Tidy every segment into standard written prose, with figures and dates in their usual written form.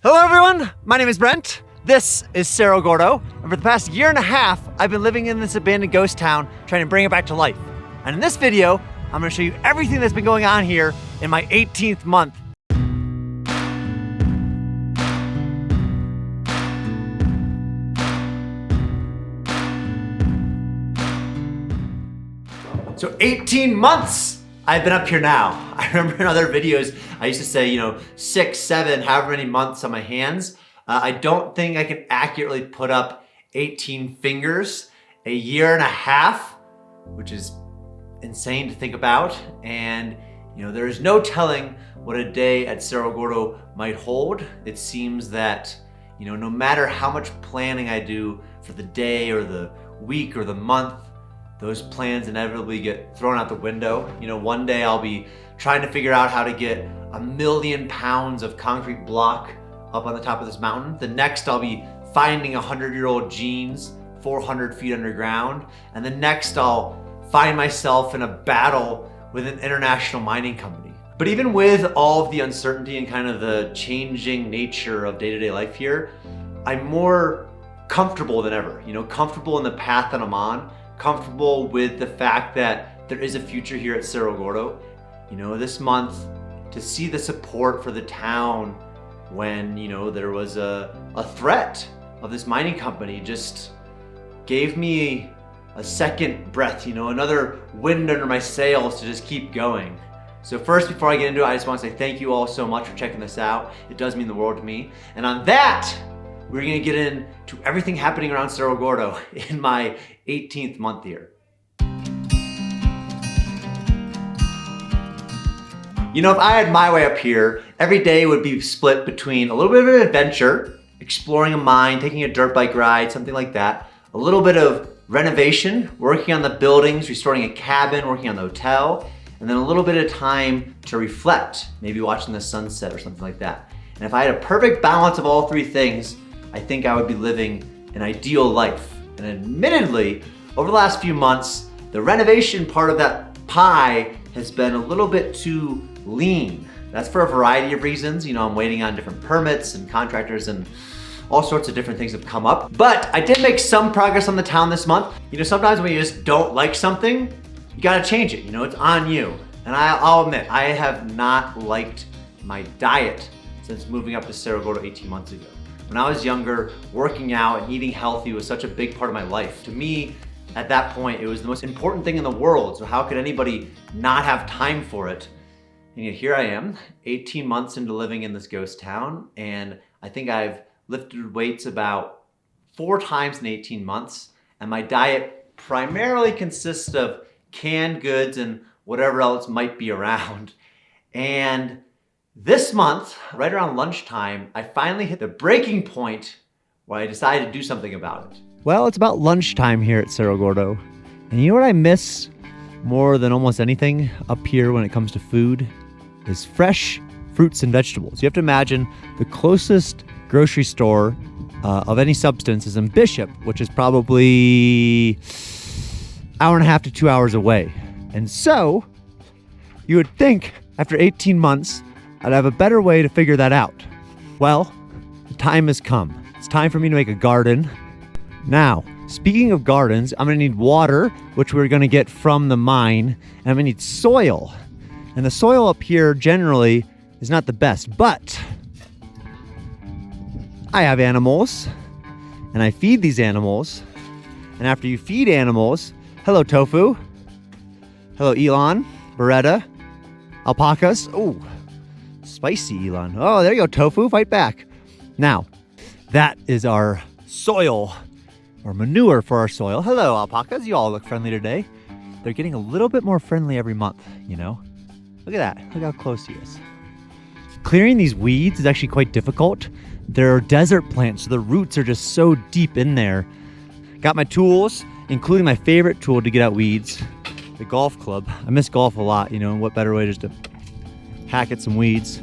Hello everyone, my name is Brent. This is Cerro Gordo, and for the past year and a half, I've been living in this abandoned ghost town, trying to bring it back to life. And in this video, I'm gonna show you everything that's been going on here in my 18th month. So 18 months I've been up here now. I remember in other videos, I used to say, 6, 7, however many months on my hands. I don't think I can accurately put up 18 fingers, a year and a half, which is insane to think about. And there is no telling what a day at Cerro Gordo might hold. It seems that, no matter how much planning I do for the day or the week or the month, those plans inevitably get thrown out the window. One day I'll be trying to figure out how to get 1 million pounds of concrete block up on the top of this mountain. The next I'll be finding 100-year-old jeans 400 feet underground. And the next I'll find myself in a battle with an international mining company. But even with all of the uncertainty and kind of the changing nature of day-to-day life here, I'm more comfortable than ever. Comfortable in the path that I'm on, comfortable with the fact that there is a future here at Cerro Gordo. This month, to see the support for the town when, there was a threat of this mining company just gave me a second breath, another wind under my sails to just keep going. So first, before I get into it, I just want to say thank you all so much for checking this out. It does mean the world to me. And on that, we're gonna get into everything happening around Cerro Gordo in my 18th month here. If I had my way up here, every day would be split between a little bit of an adventure, exploring a mine, taking a dirt bike ride, something like that, a little bit of renovation, working on the buildings, restoring a cabin, working on the hotel, and then a little bit of time to reflect, maybe watching the sunset or something like that. And if I had a perfect balance of all three things, I think I would be living an ideal life. And admittedly, over the last few months, the renovation part of that pie has been a little bit too lean. That's for a variety of reasons. I'm waiting on different permits and contractors and all sorts of different things have come up. But I did make some progress on the town this month. Sometimes when you just don't like something, you gotta change it. It's on you. And I'll admit, I have not liked my diet since moving up to Cerro Gordo 18 months ago. When I was younger, working out and eating healthy was such a big part of my life. To me, at that point, it was the most important thing in the world. So how could anybody not have time for it? And yet here I am, 18 months into living in this ghost town. And I think I've lifted weights about 4 times in 18 months. And my diet primarily consists of canned goods and whatever else might be around. And this month, right around lunchtime, I finally hit the breaking point where I decided to do something about it. Well, it's about lunchtime here at Cerro Gordo. And you know what I miss more than almost anything up here when it comes to food? Is fresh fruits and vegetables. You have to imagine the closest grocery store of any substance is in Bishop, which is probably 1.5 to 2 hours away. And so, you would think after 18 months, I'd have a better way to figure that out. Well, the time has come. It's time for me to make a garden. Now, speaking of gardens, I'm gonna need water, which we're gonna get from the mine, and I'm gonna need soil. And the soil up here generally is not the best, but I have animals, and I feed these animals. And after you feed animals, hello tofu, hello Elon, Beretta, alpacas, oh, spicy Elon. Oh, there you go, tofu, fight back. Now, that is our soil, or manure for our soil. Hello, alpacas, you all look friendly today. They're getting a little bit more friendly every month, Look at that, look how close he is. Clearing these weeds is actually quite difficult. They're desert plants, so the roots are just so deep in there. Got my tools, including my favorite tool to get out weeds, the golf club. I miss golf a lot, and what better way just to hack at some weeds.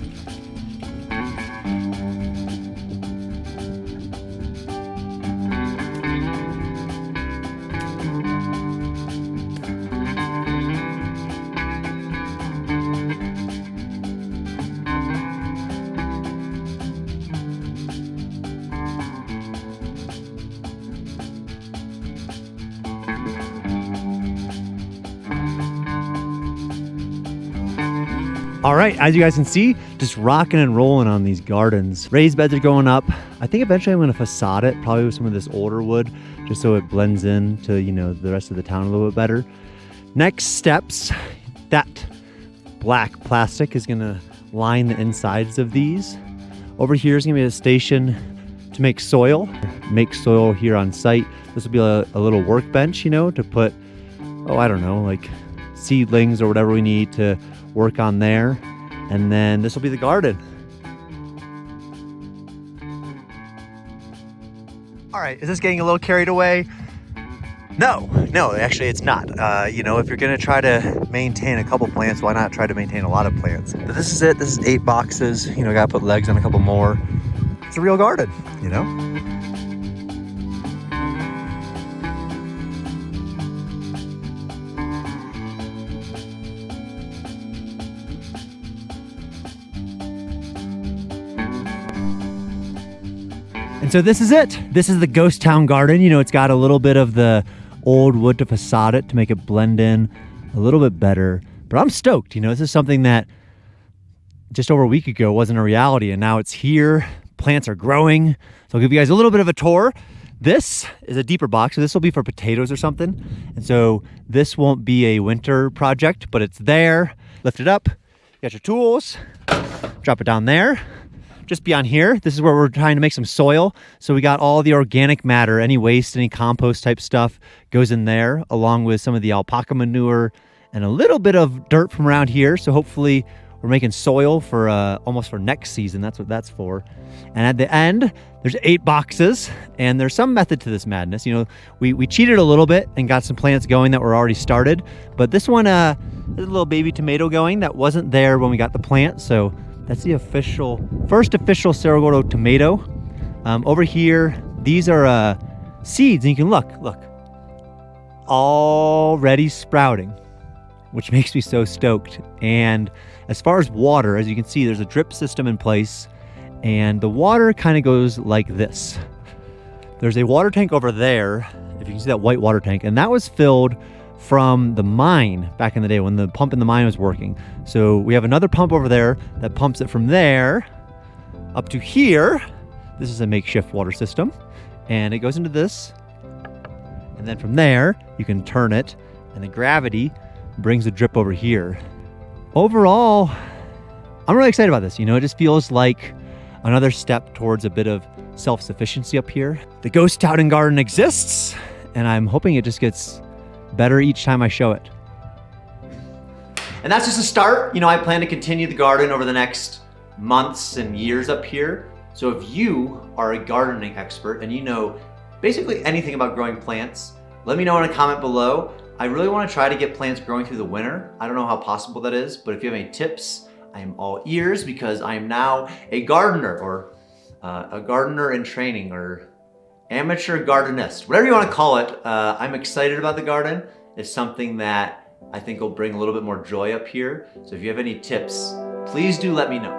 All right, as you guys can see, just rocking and rolling on these gardens. Raised beds are going up. I think eventually I'm gonna facade it, probably with some of this older wood, just so it blends in to, you know, the rest of the town a little bit better. Next steps, that black plastic is gonna line the insides of these. Over here is gonna be a station to make soil here on site. This will be a little workbench, you know, to put, oh, I don't know, like seedlings or whatever we need to work on there. And then this will be the garden. All right, is this getting a little carried away? No, actually it's not. You know, if you're gonna try to maintain a couple plants, why not try to maintain a lot of plants? But this is it, this is 8 boxes. You know, gotta put legs on a couple more. It's a real garden, you know? And so this is it. This is the ghost town garden. You know, it's got a little bit of the old wood to facade it to make it blend in a little bit better. But I'm stoked. You know, this is something that just over a week ago wasn't a reality, and now it's here. Plants are growing. So I'll give you guys a little bit of a tour. This is a deeper box, so this will be for potatoes or something. And so this won't be a winter project, but it's there. Lift it up, you got your tools, drop it down there. Just beyond here, this is where we're trying to make some soil. So we got all the organic matter, any waste, any compost type stuff goes in there, along with some of the alpaca manure and a little bit of dirt from around here. So hopefully we're making soil for almost for next season. That's what that's for. And at the end, there's 8 boxes, and there's some method to this madness. You know, we cheated a little bit and got some plants going that were already started. But this one, there's a little baby tomato going that wasn't there when we got the plant. So that's the first official Cerro Gordo tomato. Over here, these are seeds, and you can look, already sprouting, which makes me so stoked. And as far as water, as you can see, there's a drip system in place, and the water kind of goes like this. There's a water tank over there, if you can see that white water tank, and that was filled from the mine back in the day when the pump in the mine was working. So we have another pump over there that pumps it from there up to here. This is a makeshift water system, and it goes into this, and then from there you can turn it, and the gravity brings the drip over here. Overall, I'm really excited about this. You know, it just feels like another step towards a bit of self-sufficiency up here. The ghost town garden exists, and I'm hoping it just gets better each time I show it. And that's just a start. You know, I plan to continue the garden over the next months and years up here. So if you are a gardening expert and you know basically anything about growing plants, let me know in a comment below. I really want to try to get plants growing through the winter. I don't know how possible that is, but if you have any tips, I am all ears, because I am now a gardener, or a gardener in training, or amateur gardenist, whatever you want to call it. I'm excited about the garden. It's something that I think will bring a little bit more joy up here. So if you have any tips, please do let me know.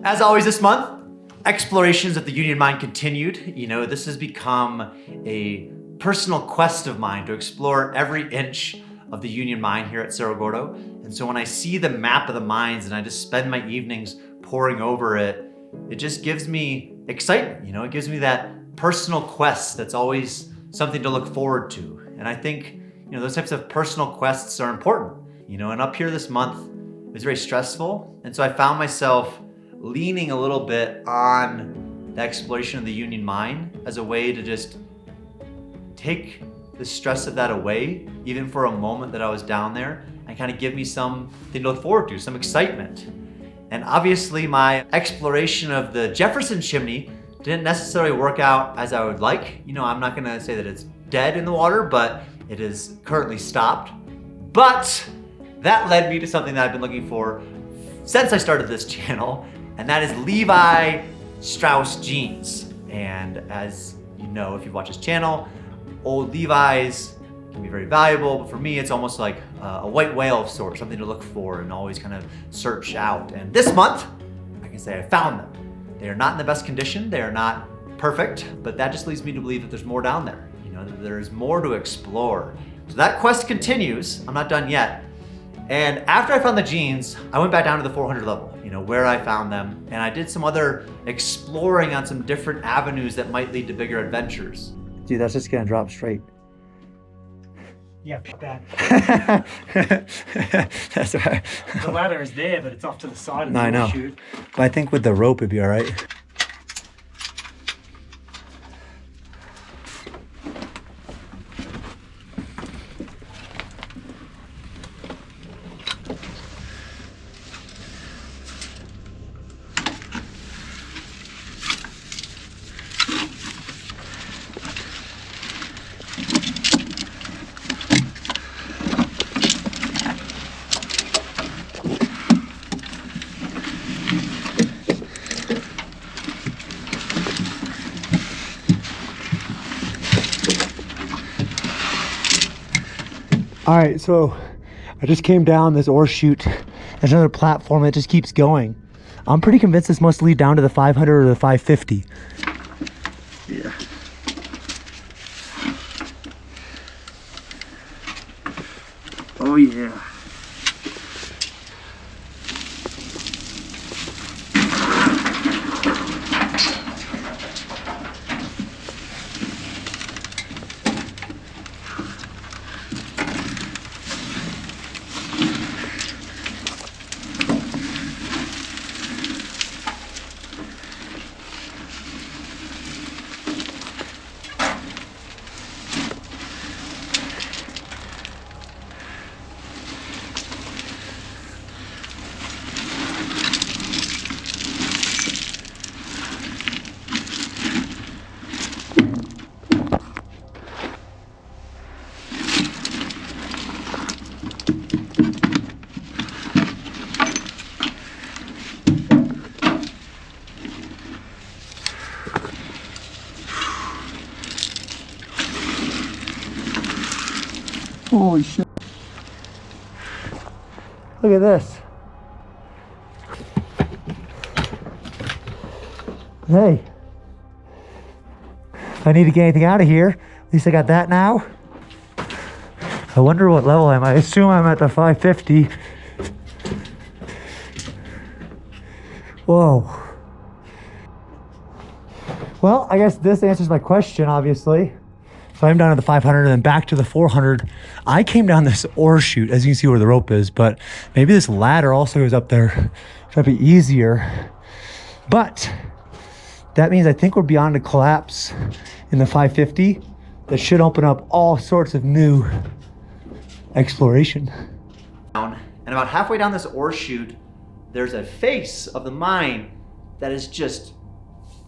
As always this month, explorations of the Union Mine continued. You know, this has become a personal quest of mine to explore every inch of the Union Mine here at Cerro Gordo. And so when I see the map of the mines and I just spend my evenings poring over it, it just gives me excitement. You know, it gives me that personal quest that's always something to look forward to. And I think, you know, those types of personal quests are important. You know, and up here this month, it was very stressful. And so I found myself leaning a little bit on the exploration of the Union Mine as a way to just take the stress of that away, even for a moment that I was down there, and kind of give me something to look forward to, some excitement. And obviously my exploration of the Jefferson chimney didn't necessarily work out as I would like. You know, I'm not gonna say that it's dead in the water, but it is currently stopped. But that led me to something that I've been looking for since I started this channel, and that is Levi Strauss jeans. And as you know, if you've watched this channel, old Levi's can be very valuable, but for me, it's almost like a white whale of sorts, something to look for and always kind of search out. And this month, I can say I found them. They are not in the best condition. They are not perfect, but that just leads me to believe that there's more down there. You know, that there's more to explore. So that quest continues. I'm not done yet. And after I found the jeans, I went back down to the 400 level, you know, where I found them. And I did some other exploring on some different avenues that might lead to bigger adventures. Dude, that's just gonna drop straight. Yeah, pick that. That's right. The ladder is there, but it's off to the side of No, I know. chute. But I think with the rope it'd be all right. All right, so I just came down this ore chute. There's another platform that just keeps going. I'm pretty convinced this must lead down to the 500 or the 550. Yeah. Oh yeah. Holy shit. Look at this. Hey. If I need to get anything out of here, at least I got that now. I wonder what level I'm at. I assume I'm at the 550. Whoa. Well, I guess this answers my question, obviously. So I'm down to the 500 and then back to the 400. I came down this ore chute, as you can see where the rope is, but maybe this ladder also goes up there, which might be easier. But that means I think we're beyond a collapse in the 550. That should open up all sorts of new exploration. And about halfway down this ore chute, there's a face of the mine that is just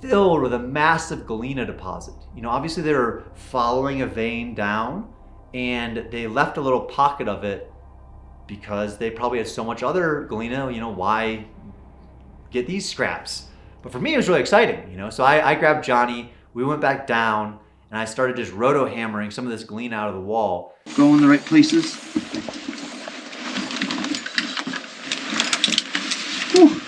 filled with a massive galena deposit. You know, obviously they were following a vein down and they left a little pocket of it because they probably had so much other galena, you know, why get these scraps? But for me, it was really exciting, you know? So I grabbed Johnny, we went back down and I started just roto hammering some of this galena out of the wall. Go in the right places. Whew.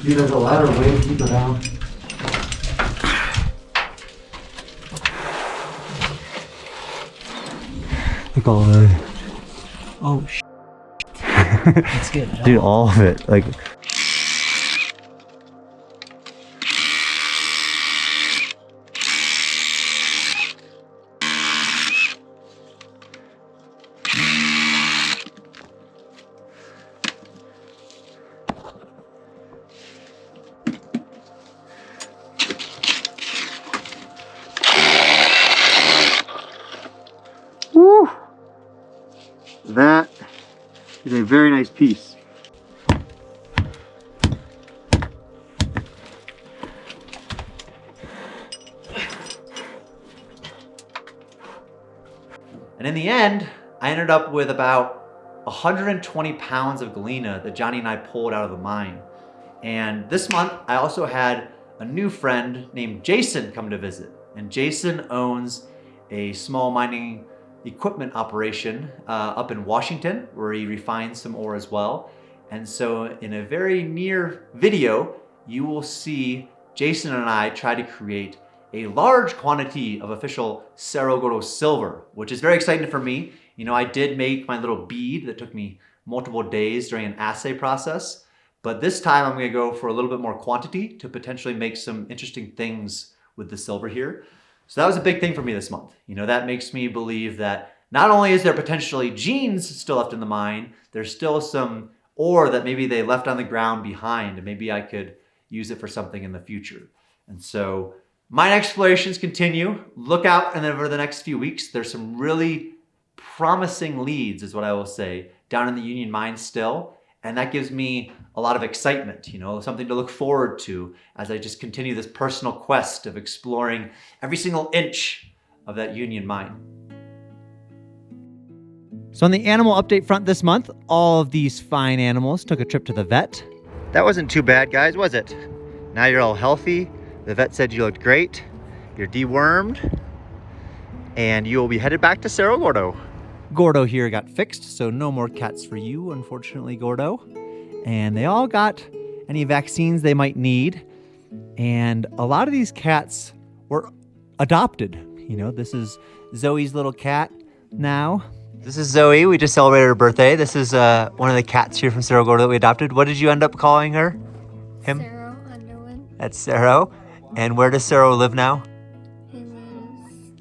Dude, there's a ladder way deeper down. Look all of it. Oh, sh**. Let's get it. Dude, all of it. Like. Woo! That is a very nice piece. And in the end, I ended up with about 120 pounds of galena that Johnny and I pulled out of the mine. And this month, I also had a new friend named Jason come to visit. And Jason owns a small mining equipment operation up in Washington, where he refines some ore as well. And so in a very near video, you will see Jason and I tried to create a large quantity of official Cerro Gordo silver, which is very exciting for me. You know, I did make my little bead that took me multiple days during an assay process, but this time I'm gonna go for a little bit more quantity to potentially make some interesting things with the silver here. So that was a big thing for me this month. You know, that makes me believe that not only is there potentially genes still left in the mine, there's still some ore that maybe they left on the ground behind, and maybe I could use it for something in the future. And so mine explorations continue. Look out, and over the next few weeks, there's some really promising leads, is what I will say, down in the Union Mine still. And that gives me a lot of excitement, you know, something to look forward to as I just continue this personal quest of exploring every single inch of that Union Mine. So on the animal update front this month, all of these fine animals took a trip to the vet. That wasn't too bad, guys, was it? Now you're all healthy. The vet said you looked great. You're dewormed. And you will be headed back to Cerro Gordo. Gordo here got fixed, so no more cats for you, unfortunately, Gordo. And they all got any vaccines they might need. And a lot of these cats were adopted. You know, this is Zoe's little cat now. This is Zoe. We just celebrated her birthday. This is one of the cats here from Cerro Gordo that we adopted. What did you end up calling her? Him? Cerro Underwood. That's Cerro. And where does Cerro live now? He lives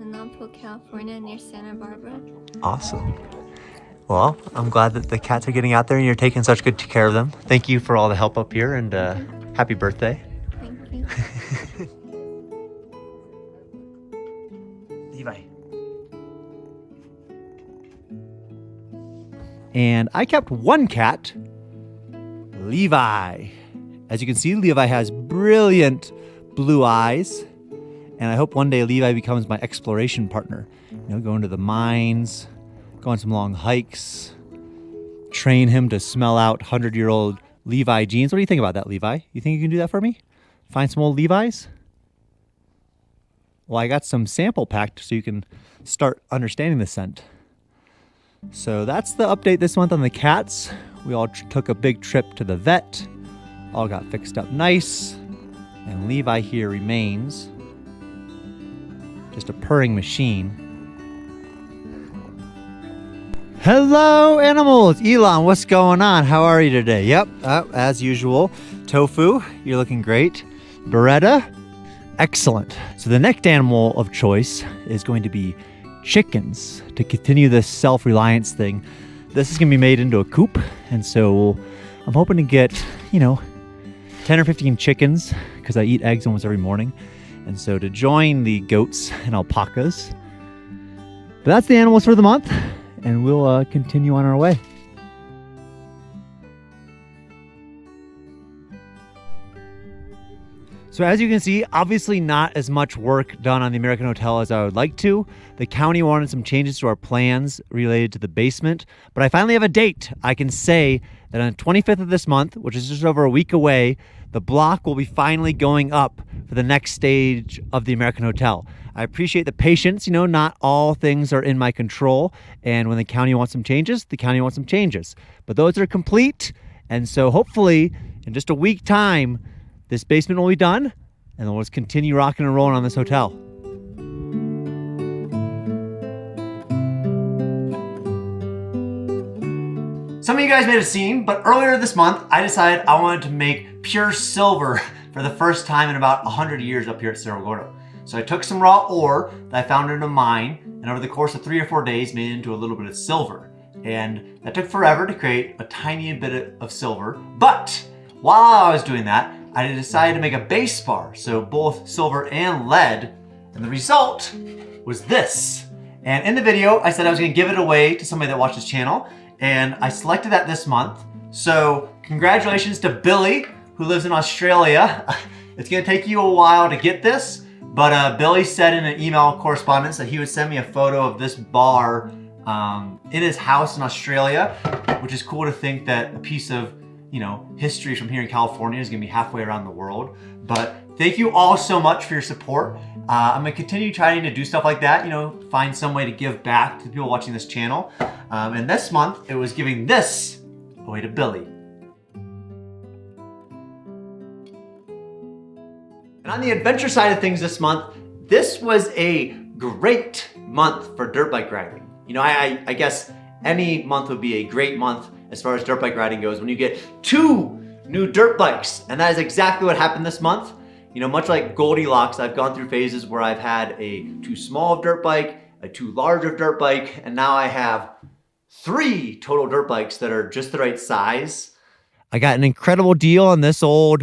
in Napa, California, near Santa Barbara. Awesome. Well, I'm glad that the cats are getting out there and you're taking such good care of them. Thank you for all the help up here, and happy birthday. Thank you. Levi. And I kept one cat, Levi. As you can see, Levi has brilliant blue eyes. And I hope one day Levi becomes my exploration partner. You know, go into the mines, go on some long hikes, train him to smell out 100-year-old Levi jeans. What do you think about that, Levi? You think you can do that for me? Find some old Levi's? Well, I got some sample packed so you can start understanding the scent. So that's the update this month on the cats. We all took a big trip to the vet. All got fixed up nice. And Levi here remains just a purring machine. Hello, animals. Elon, what's going on? How are you today? Yep, as usual. Tofu, you're looking great. Beretta, excellent. So the next animal of choice is going to be chickens to continue this self-reliance thing. This is going to be made into a coop, and so I'm hoping to get, 10 or 15 chickens, because I eat eggs almost every morning. And so to join the goats and alpacas. But that's the animals for the month, and we'll continue on our way. So as you can see, obviously not as much work done on the American Hotel as I would like to. The county wanted some changes to our plans related to the basement, but I finally have a date. I can say that on the 25th of this month, which is just over a week away, the block will be finally going up for the next stage of the American Hotel. I appreciate the patience. Not all things are in my control, and when the county wants some changes, the county wants some changes. But those are complete, and so hopefully in just a week time, this basement will be done, and then we'll just continue rocking and rolling on this hotel. Some of you guys may have seen, but earlier this month, I decided I wanted to make pure silver for the first time in about 100 years up here at Cerro Gordo. So I took some raw ore that I found in a mine, and over the course of 3 or 4 days, made it into a little bit of silver. And that took forever to create a tiny bit of silver. But while I was doing that, I decided to make a base bar, so both silver and lead, and the result was this. And in the video, I said I was gonna give it away to somebody that watched this channel, and I selected that this month. So congratulations to Billy, who lives in Australia. It's gonna take you a while to get this, but Billy said in an email correspondence that he would send me a photo of this bar in his house in Australia, which is cool to think that a piece of history from here in California is gonna be halfway around the world. But thank you all so much for your support. I'm gonna continue trying to do stuff like that, find some way to give back to the people watching this channel. And this month, it was giving this away to Billy. And on the adventure side of things this month, this was a great month for dirt bike riding. You know, I guess any month would be a great month as far as dirt bike riding goes when you get 2 new dirt bikes. And that is exactly what happened this month. You know, much like Goldilocks, I've gone through phases where I've had a too small of dirt bike, a too large of dirt bike, and now I have 3 total dirt bikes that are just the right size. I got an incredible deal on this old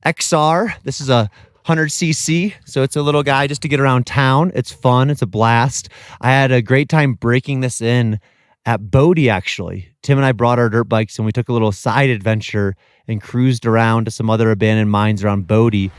XR. This is a 100cc, so it's a little guy just to get around town. It's fun, it's a blast. I had a great time breaking this in at Bodie, actually. Tim and I brought our dirt bikes and we took a little side adventure and cruised around to some other abandoned mines around Bodie.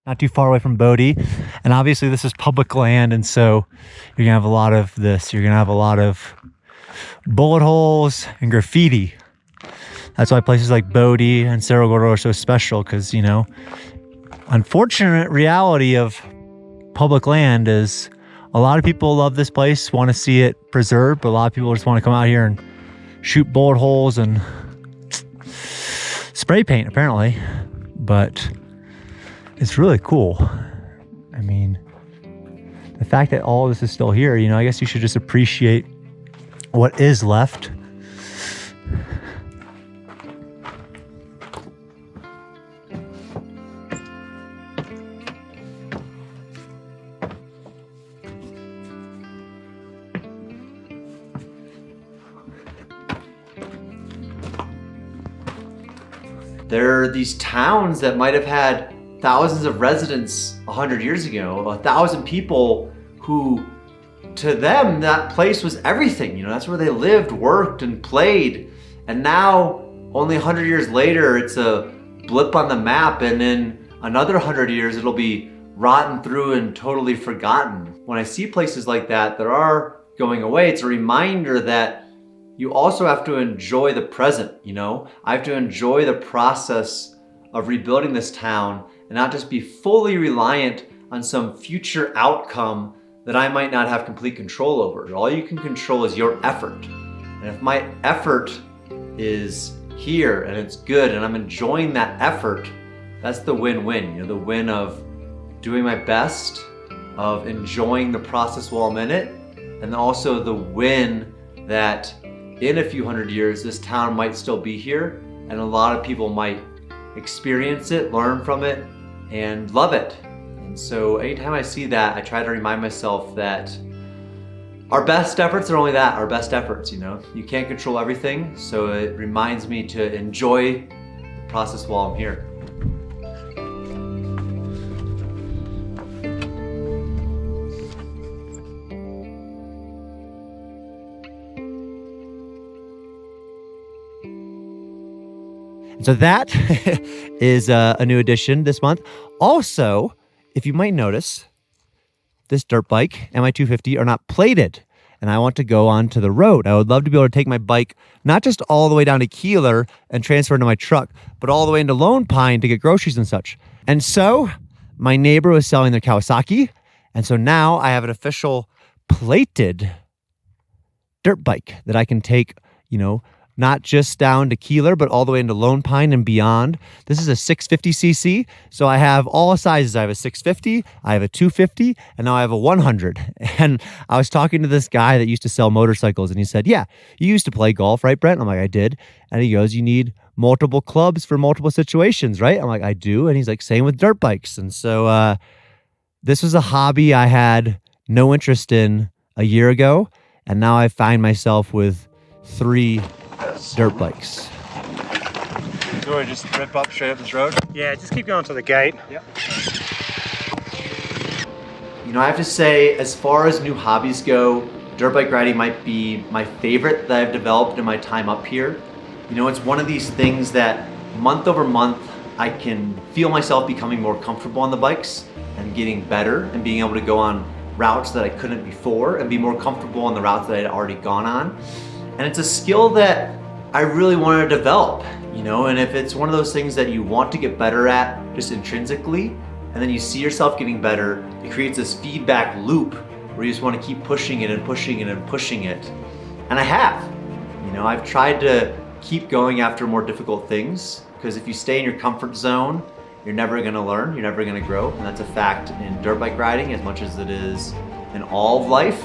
Not too far away from Bodie. And obviously this is public land, and so you're gonna have a lot of this. You're gonna have a lot of bullet holes and graffiti. That's why places like Bodie and Cerro Gordo are so special, because, you know, unfortunate reality of public land is a lot of people love this place, want to see it preserved, but a lot of people just want to come out here and shoot bullet holes and spray paint, apparently. But it's really cool. I mean, the fact that all this is still here, you know, I guess you should just appreciate what is left. There are these towns that might have had thousands of residents 100 years ago, 1,000 people who, to them, that place was everything. You know, that's where they lived, worked, and played. And now, only 100 years later, it's a blip on the map, and in another 100 years, it'll be rotten through and totally forgotten. When I see places like that that are going away, it's a reminder that you also have to enjoy the present, you know? I have to enjoy the process of rebuilding this town and not just be fully reliant on some future outcome that I might not have complete control over. All you can control is your effort. And if my effort is here and it's good and I'm enjoying that effort, that's the win-win. You know, the win of doing my best, of enjoying the process while I'm in it, and also the win that in a few hundred years, this town might still be here and a lot of people might experience it, learn from it, and love it. And so anytime I see that, I try to remind myself that our best efforts are only that, our best efforts, you know? You can't control everything, so it reminds me to enjoy the process while I'm here. So that is a new addition this month. Also, if you might notice, this dirt bike and my 250 are not plated, and I want to go onto the road. I would love to be able to take my bike not just all the way down to Keeler and transfer into my truck, but all the way into Lone Pine to get groceries and such. And so my neighbor was selling their Kawasaki, and so now I have an official plated dirt bike that I can take, you know, not just down to Keeler, but all the way into Lone Pine and beyond. This is a 650cc, so I have all sizes. I have a 650, I have a 250, and now I have a 100. And I was talking to this guy that used to sell motorcycles, and he said, yeah, you used to play golf, right, Brent? I'm like, I did. And he goes, you need multiple clubs for multiple situations, right? I'm like, I do. And he's like, same with dirt bikes. And so this was a hobby I had no interest in a year ago, and now I find myself with 3 dirt bikes. So we just rip up straight up this road? Yeah, just keep going to the gate. Yep. You know, I have to say, as far as new hobbies go, dirt bike riding might be my favorite that I've developed in my time up here. You know, it's one of these things that month over month, I can feel myself becoming more comfortable on the bikes and getting better and being able to go on routes that I couldn't before and be more comfortable on the routes that I'd already gone on. And it's a skill that I really want to develop, you know, and if it's one of those things that you want to get better at just intrinsically, and then you see yourself getting better, it creates this feedback loop where you just want to keep pushing it and pushing it and pushing it. And I have. You know, I've tried to keep going after more difficult things, because if you stay in your comfort zone, you're never going to learn, you're never going to grow, and that's a fact in dirt bike riding as much as it is in all of life.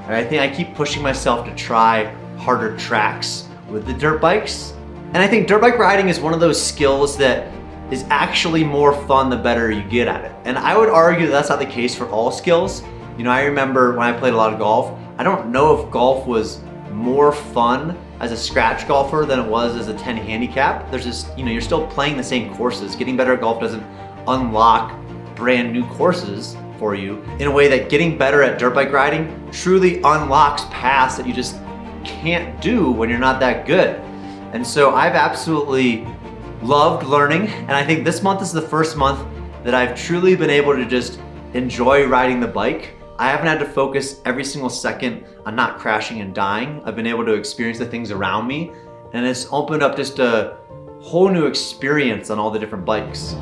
And I think I keep pushing myself to try harder tracks with the dirt bikes. And I think dirt bike riding is one of those skills that is actually more fun the better you get at it. And I would argue that that's not the case for all skills. You know, I remember when I played a lot of golf, I don't know if golf was more fun as a scratch golfer than it was as a 10 handicap. There's just, you know, you're still playing the same courses. Getting better at golf doesn't unlock brand new courses for you in a way that getting better at dirt bike riding truly unlocks paths that you just can't do when you're not that good. And so I've absolutely loved learning, and I think this month is the first month that I've truly been able to just enjoy riding the bike. I haven't had to focus every single second on not crashing and dying. I've been able to experience the things around me, and it's opened up just a whole new experience on all the different bikes.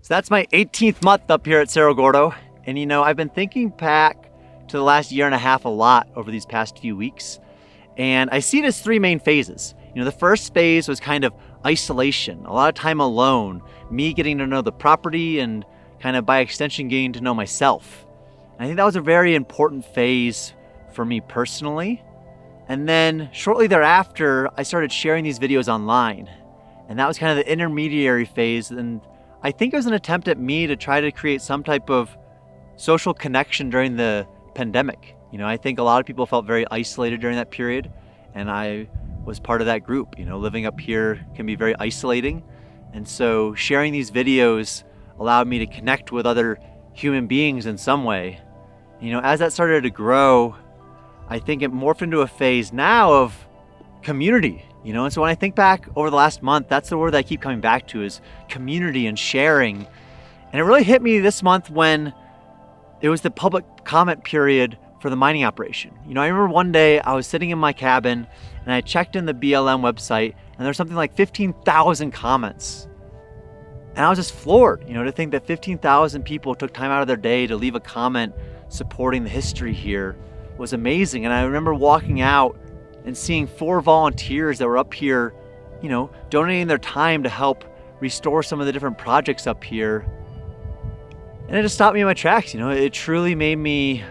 So that's my 18th month up here at Cerro Gordo. And you know, I've been thinking back to the last year and a half a lot over these past few weeks. And I see it as three main phases. You know, the first phase was kind of isolation, a lot of time alone, me getting to know the property and kind of by extension getting to know myself. And I think that was a very important phase for me personally. And then shortly thereafter, I started sharing these videos online. And that was kind of the intermediary phase. And I think it was an attempt at me to try to create some type of social connection during the pandemic. You know, I think a lot of people felt very isolated during that period, and I was part of that group. You know, living up here can be very isolating. And so sharing these videos allowed me to connect with other human beings in some way. You know, as that started to grow, I think it morphed into a phase now of community. You know, and so when I think back over the last month, that's the word that I keep coming back to is community and sharing. And it really hit me this month when it was the public comment period for the mining operation. You know, I remember one day I was sitting in my cabin and I checked in the BLM website and there's something like 15,000 comments. And I was just floored, you know, to think that 15,000 people took time out of their day to leave a comment supporting the history here was amazing. And I remember walking out and seeing 4 volunteers that were up here, you know, donating their time to help restore some of the different projects up here. And it just stopped me in my tracks, you know, it truly made me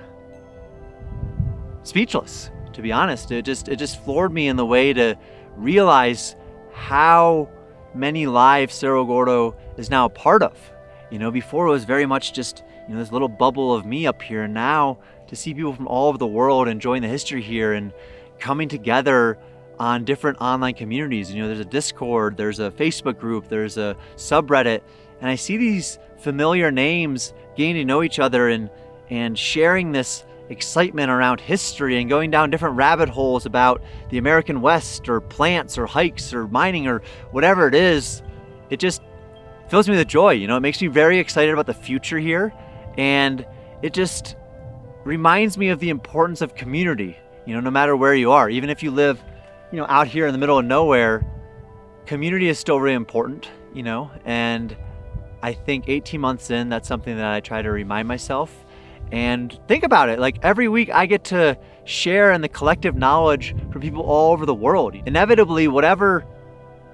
speechless, to be honest. It just floored me in the way to realize how many lives Cerro Gordo is now a part of. You know, before it was very much just, you know, this little bubble of me up here, and now to see people from all over the world enjoying the history here and coming together on different online communities. You know, there's a Discord, there's a Facebook group, there's a subreddit, and I see these familiar names getting to know each other and sharing this excitement around history and going down different rabbit holes about the American West or plants or hikes or mining or whatever it is. It just fills me with joy. You know, it makes me very excited about the future here, and it just reminds me of the importance of community. You know, no matter where you are, even if you live, you know, out here in the middle of nowhere, community is still really important, you know, and I think 18 months in, that's something that I try to remind myself. And think about it, like every week I get to share in the collective knowledge from people all over the world. Inevitably, whatever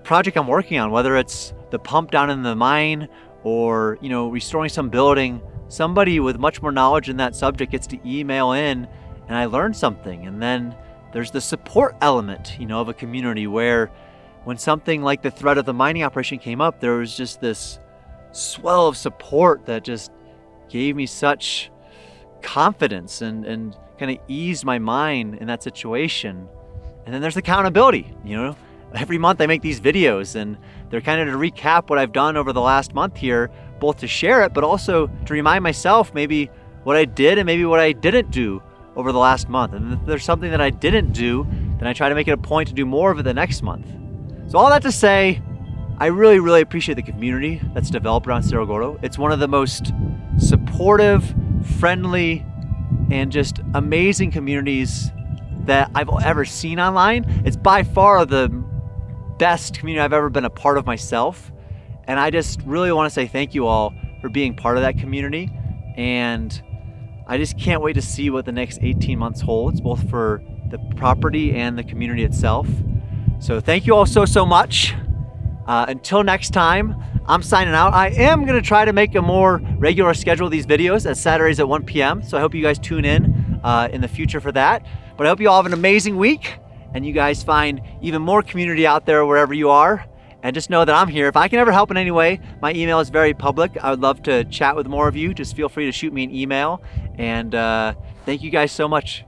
project I'm working on, whether it's the pump down in the mine or, you know, restoring some building, somebody with much more knowledge in that subject gets to email in and I learn something. And then there's the support element, you know, of a community where when something like the threat of the mining operation came up, there was just this swell of support that just gave me such confidence and kind of eased my mind in that situation. And then there's accountability. You know, every month I make these videos and they're kind of to recap what I've done over the last month here, both to share it, but also to remind myself maybe what I did and maybe what I didn't do over the last month. And if there's something that I didn't do, then I try to make it a point to do more of it the next month. So all that to say, I really, really appreciate the community that's developed around Cerro Gordo. It's one of the most supportive, friendly, and just amazing communities that I've ever seen online. It's by far the best community I've ever been a part of myself. And I just really want to say thank you all for being part of that community. And I just can't wait to see what the next 18 months holds, both for the property and the community itself. So thank you all so much. Until next time, I'm signing out. I am going to try to make a more regular schedule of these videos at Saturdays at 1 p.m. So I hope you guys tune in the future for that. But I hope you all have an amazing week and you guys find even more community out there wherever you are. And just know that I'm here. If I can ever help in any way, my email is very public. I would love to chat with more of you. Just feel free to shoot me an email. And thank you guys so much.